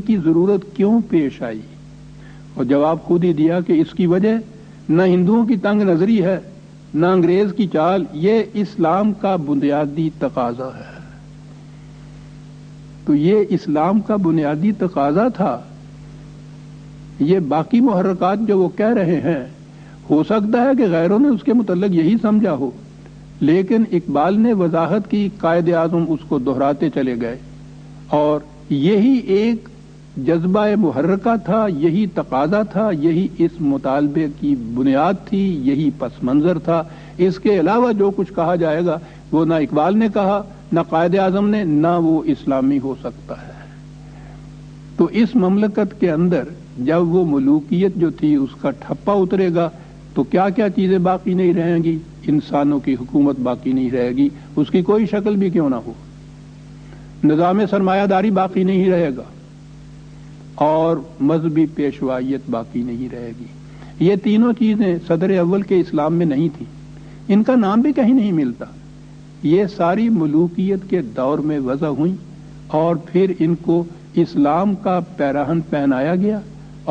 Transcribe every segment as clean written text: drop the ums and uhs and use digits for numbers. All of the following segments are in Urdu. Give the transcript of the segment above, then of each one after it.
کی ضرورت کیوں پیش آئی؟ اور جواب خود ہی دیا کہ اس کی وجہ نہ ہندوؤں کی تنگ نظری ہے نہ انگریز کی چال، یہ اسلام کا بنیادی تقاضا ہے۔ تو یہ اسلام کا بنیادی تقاضا تھا۔ یہ باقی محرکات جو وہ کہہ رہے ہیں، ہو سکتا ہے کہ غیروں نے اس کے متعلق یہی سمجھا ہو، لیکن اقبال نے وضاحت کی، قائد اعظم اس کو دہراتے چلے گئے، اور یہی ایک جذبہ محرکہ تھا، یہی تقاضا تھا، یہی اس مطالبے کی بنیاد تھی، یہی پس منظر تھا۔ اس کے علاوہ جو کچھ کہا جائے گا وہ نہ اقبال نے کہا، نہ قائد اعظم نے، نہ وہ اسلامی ہو سکتا ہے۔ تو اس مملکت کے اندر جب وہ ملوکیت جو تھی اس کا ٹھپا اترے گا تو کیا کیا چیزیں باقی نہیں رہیں گی؟ انسانوں کی حکومت باقی نہیں رہے گی، اس کی کوئی شکل بھی کیوں نہ ہو۔ نظام سرمایہ داری باقی نہیں رہے گا، اور مذہبی پیشوائیت باقی نہیں رہے گی۔ یہ تینوں چیزیں صدر اول کے اسلام میں نہیں تھیں، ان کا نام بھی کہیں نہیں ملتا۔ یہ ساری ملوکیت کے دور میں وضع ہوئیں، اور پھر ان کو اسلام کا پیراہن پہنایا گیا،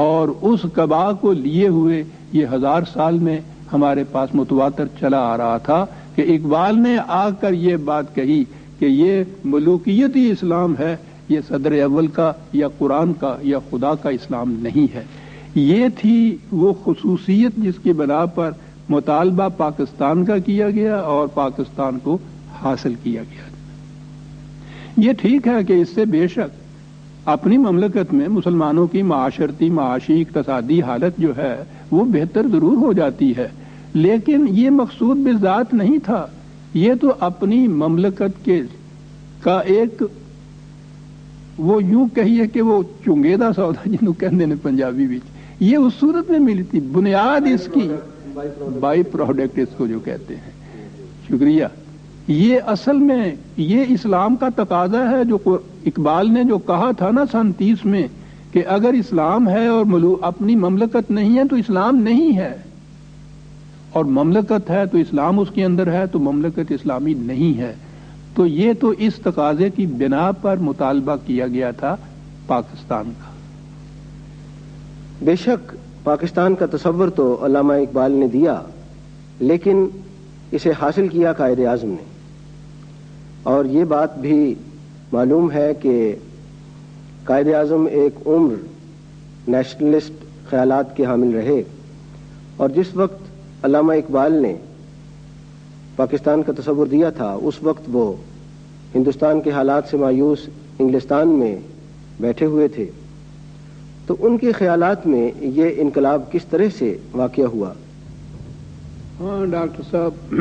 اور اس قبا کو لیے ہوئے یہ 1000 سال میں ہمارے پاس متواتر چلا آ رہا تھا کہ اقبال نے آ کر یہ بات کہی کہ یہ ملوکیت ہی اسلام ہے، یہ صدر اول کا یا قرآن کا یا خدا کا اسلام نہیں ہے۔ یہ تھی وہ خصوصیت جس کی بنا پر مطالبہ پاکستان کا کیا گیا اور پاکستان کو حاصل کیا گیا۔ یہ ٹھیک ہے کہ اس سے بے شک اپنی مملکت میں مسلمانوں کی معاشرتی، معاشی، اقتصادی حالت جو ہے وہ بہتر ضرور ہو جاتی ہے، لیکن یہ مقصود بذات نہیں تھا۔ یہ تو اپنی مملکت کا ایک وہ یوں کہیے کہ وہ چنگیدا سودا جنہوں کہتے ہیں پنجابی بھی، یہ اس صورت میں ملی تھی، بنیاد اس کی بائی پروڈکٹ اس کو جو کہتے ہیں۔ شکریہ۔ یہ اصل میں یہ اسلام کا تقاضا ہے، جو اقبال نے جو کہا تھا نا سن 30 میں کہ اگر اسلام ہے اور اپنی مملکت نہیں ہے تو اسلام نہیں ہے، اور مملکت ہے تو اسلام اس کے اندر ہے تو مملکت اسلامی نہیں ہے۔ تو یہ تو اس تقاضے کی بنا پر مطالبہ کیا گیا تھا پاکستان کا۔ بے شک پاکستان کا تصور تو علامہ اقبال نے دیا، لیکن اسے حاصل کیا قائد اعظم نے، اور یہ بات بھی معلوم ہے کہ قائد اعظم ایک عمر نیشنلسٹ خیالات کے حامل رہے، اور جس وقت علامہ اقبال نے پاکستان کا تصور دیا تھا اس وقت وہ ہندوستان کے حالات سے مایوس انگلستان میں بیٹھے ہوئے تھے۔ تو ان کے خیالات میں یہ انقلاب کس طرح سے واقع ہوا؟ ہاں ڈاکٹر صاحب،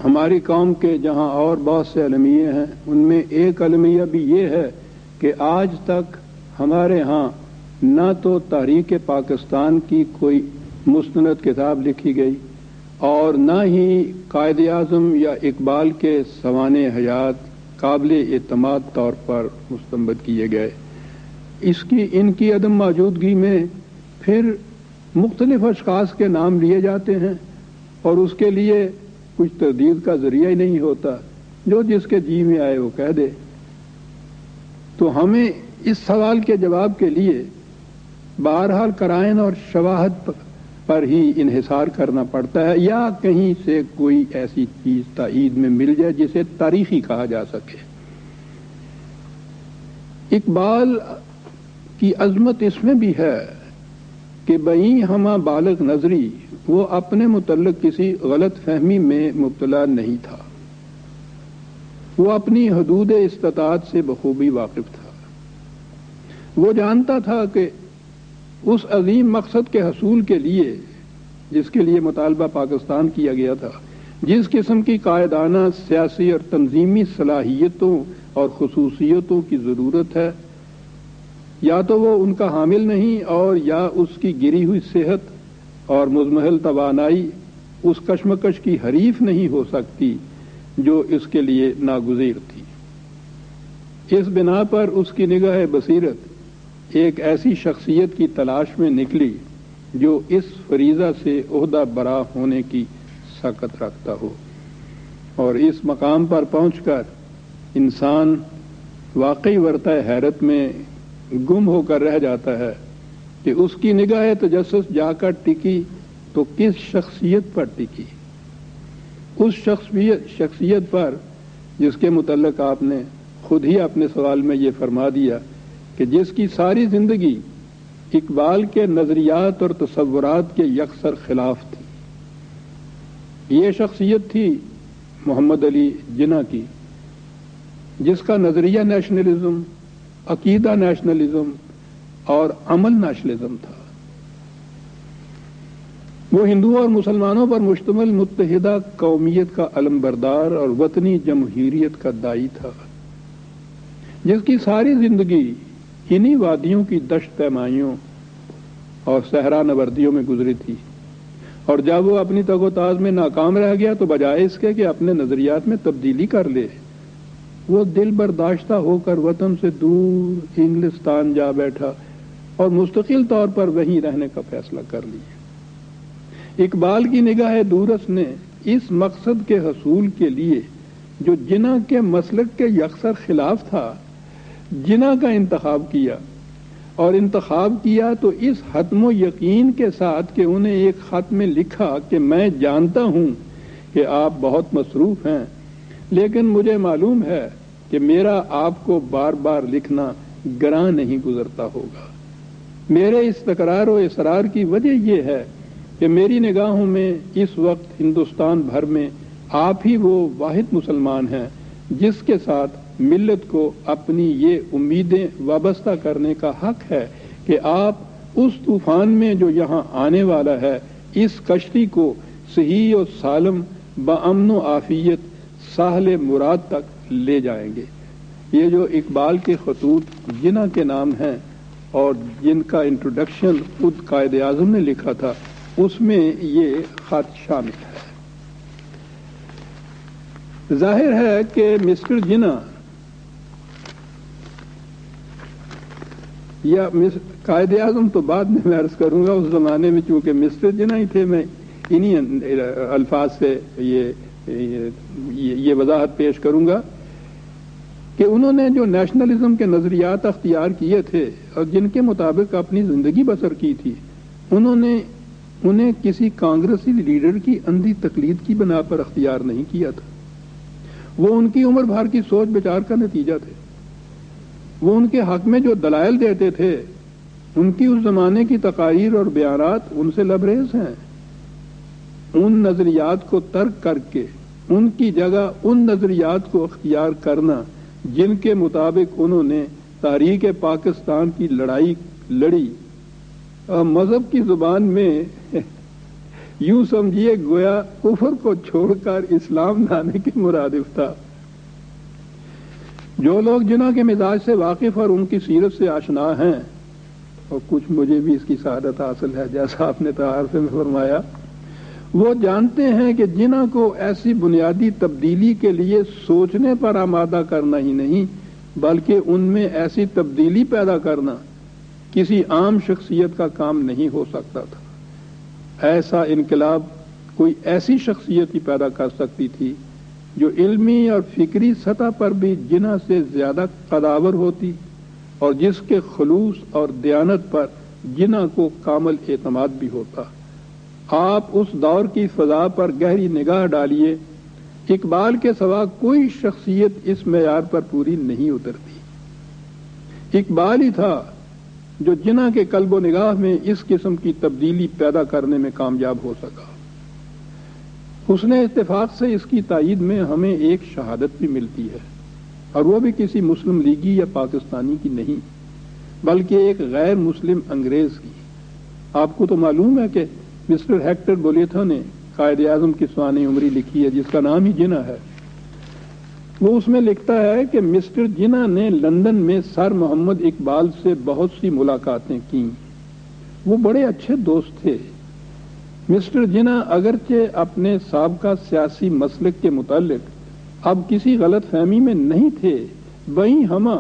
ہماری قوم کے جہاں اور بہت سے المیے ہیں، ان میں ایک المیہ بھی یہ ہے کہ آج تک ہمارے ہاں نہ تو تاریخ پاکستان کی کوئی مستند کتاب لکھی گئی، اور نہ ہی قائد اعظم یا اقبال کے سوانح حیات قابل اعتماد طور پر مستنبط کیے گئے۔ ان کی عدم موجودگی میں پھر مختلف اشخاص کے نام لیے جاتے ہیں، اور اس کے لیے کچھ تردید کا ذریعہ ہی نہیں ہوتا، جو جس کے جی میں آئے وہ کہہ دے۔ تو ہمیں اس سوال کے جواب کے لیے بہرحال قرائن اور شواہد پر ہی انحصار کرنا پڑتا ہے، یا کہیں سے کوئی ایسی چیز تائید میں مل جائے جسے تاریخی کہا جا سکے۔ اقبال کی عظمت اس میں بھی ہے کہ بہیں ہمہ بالغ نظری، وہ اپنے متعلق کسی غلط فہمی میں مبتلا نہیں تھا، وہ اپنی حدود استطاعت سے بخوبی واقف تھا۔ وہ جانتا تھا کہ اس عظیم مقصد کے حصول کے لیے جس کے لیے مطالبہ پاکستان کیا گیا تھا، جس قسم کی قائدانہ سیاسی اور تنظیمی صلاحیتوں اور خصوصیتوں کی ضرورت ہے، یا تو وہ ان کا حامل نہیں، اور یا اس کی گری ہوئی صحت اور مضمحل توانائی اس کشمکش کی حریف نہیں ہو سکتی جو اس کے لیے ناگزیر تھی۔ اس بنا پر اس کی نگاہ بصیرت ایک ایسی شخصیت کی تلاش میں نکلی جو اس فریضہ سے عہدہ برا ہونے کی سکت رکھتا ہو، اور اس مقام پر پہنچ کر انسان واقعی ورطہ حیرت میں گم ہو کر رہ جاتا ہے کہ اس کی نگاہ تجسس جا کر ٹکی تو کس شخصیت پر ٹکی؟ اس شخصیت پر جس کے متعلق آپ نے خود ہی اپنے سوال میں یہ فرما دیا کہ جس کی ساری زندگی اقبال کے نظریات اور تصورات کے یکسر خلاف تھی. یہ شخصیت تھی محمد علی جناح کی، جس کا نظریہ نیشنلزم، عقیدہ نیشنلزم اور عمل نیشنلزم تھا. وہ ہندوؤں اور مسلمانوں پر مشتمل متحدہ قومیت کا علم بردار اور وطنی جمہوریت کا داعی تھا، جس کی ساری زندگی انہی وادیوں کی دشت پیمائیوں اور صحرا نوردیوں میں گزری تھی. اور جب وہ اپنی تگ و تاز میں ناکام رہ گیا تو بجائے اس کے کہ اپنے نظریات میں تبدیلی کر لے، وہ دل برداشتہ ہو کر وطن سے دور انگلستان جا بیٹھا اور مستقل طور پر وہیں رہنے کا فیصلہ کر لیا. اقبال کی نگاہ دورس نے اس مقصد کے حصول کے لیے جو جناح کے مسلک کے یکسر خلاف تھا، جناح کا انتخاب کیا، اور انتخاب کیا تو اس حتم و یقین کے ساتھ کہ انہیں ایک خط میں لکھا کہ میں جانتا ہوں کہ آپ بہت مصروف ہیں، لیکن مجھے معلوم ہے کہ میرا آپ کو بار بار لکھنا گراں نہیں گزرتا ہوگا. میرے اس تکرار و اصرار کی وجہ یہ ہے کہ میری نگاہوں میں اس وقت ہندوستان بھر میں آپ ہی وہ واحد مسلمان ہیں جس کے ساتھ ملت کو اپنی یہ امیدیں وابستہ کرنے کا حق ہے کہ آپ اس طوفان میں جو یہاں آنے والا ہے اس کشتی کو صحیح و سالم بامن و عافیت ساحل مراد تک لے جائیں گے. یہ جو اقبال کے خطوط جناح کے نام ہیں اور جن کا انٹروڈکشن خود قائد اعظم نے لکھا تھا، اس میں یہ خط شامل ہے. ظاہر ہے کہ مسٹر جناح یا قائد اعظم تو بعد میں عرض کروں گا، اس زمانے میں چونکہ مسٹر جناح ہی تھے، میں انہی الفاظ سے یہ وضاحت پیش کروں گا کہ انہوں نے جو نیشنلزم کے نظریات اختیار کیے تھے اور جن کے مطابق اپنی زندگی بسر کی تھی، انہیں کسی کانگریسی لیڈر کی اندھی تقلید کی بنا پر اختیار نہیں کیا تھا. وہ ان کی عمر بھر کی سوچ بچار کا نتیجہ تھے. وہ ان کے حق میں جو دلائل دیتے تھے، ان کی اس زمانے کی تقاریر اور بیانات ان سے لبریز ہیں. ان نظریات کو ترک کر کے ان کی جگہ ان نظریات کو اختیار کرنا جن کے مطابق انہوں نے تحریک پاکستان کی لڑائی لڑی، مذہب کی زبان میں یوں سمجھیے گویا کفر کو چھوڑ کر اسلام لانے کے مرادف تھا. جو لوگ جناح کے مزاج سے واقف اور ان کی سیرت سے آشنا ہیں، اور کچھ مجھے بھی اس کی سعادت حاصل ہے جیسا آپ نے تعارف میں فرمایا، وہ جانتے ہیں کہ جناح کو ایسی بنیادی تبدیلی کے لیے سوچنے پر آمادہ کرنا ہی نہیں بلکہ ان میں ایسی تبدیلی پیدا کرنا کسی عام شخصیت کا کام نہیں ہو سکتا تھا. ایسا انقلاب کوئی ایسی شخصیت ہی پیدا کر سکتی تھی جو علمی اور فکری سطح پر بھی جناح سے زیادہ قداور ہوتی اور جس کے خلوص اور دیانت پر جناح کو کامل اعتماد بھی ہوتا. آپ اس دور کی فضا پر گہری نگاہ ڈالیے، اقبال کے سوا کوئی شخصیت اس معیار پر پوری نہیں اترتی. اقبال ہی تھا جو جناح کے قلب و نگاہ میں اس قسم کی تبدیلی پیدا کرنے میں کامیاب ہو سکا. حسن اتفاق سے اس کی تائید میں ہمیں ایک شہادت بھی ملتی ہے، اور وہ بھی کسی مسلم لیگی یا پاکستانی کی نہیں بلکہ ایک غیر مسلم انگریز کی. آپ کو تو معلوم ہے کہ مسٹر ہیکٹر بولیتھا نے قائد اعظم کی سوانح عمری لکھی ہے جس کا نام ہی جناح ہے. وہ اس میں لکھتا ہے کہ مسٹر جناح نے لندن میں سر محمد اقبال سے بہت سی ملاقاتیں کیں. وہ بڑے اچھے دوست تھے. مسٹر جناح اگرچہ اپنے سابقہ سیاسی مسلک کے متعلق اب کسی غلط فہمی میں نہیں تھے، وہیں ہمہ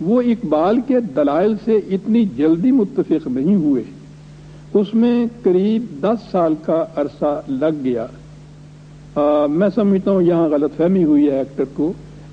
وہ اقبال کے دلائل سے اتنی جلدی متفق نہیں ہوئے. اس میں قریب 10 سال کا عرصہ لگ گیا. میں سمجھتا ہوں یہاں غلط فہمی ہوئی ہے ایکٹر کو.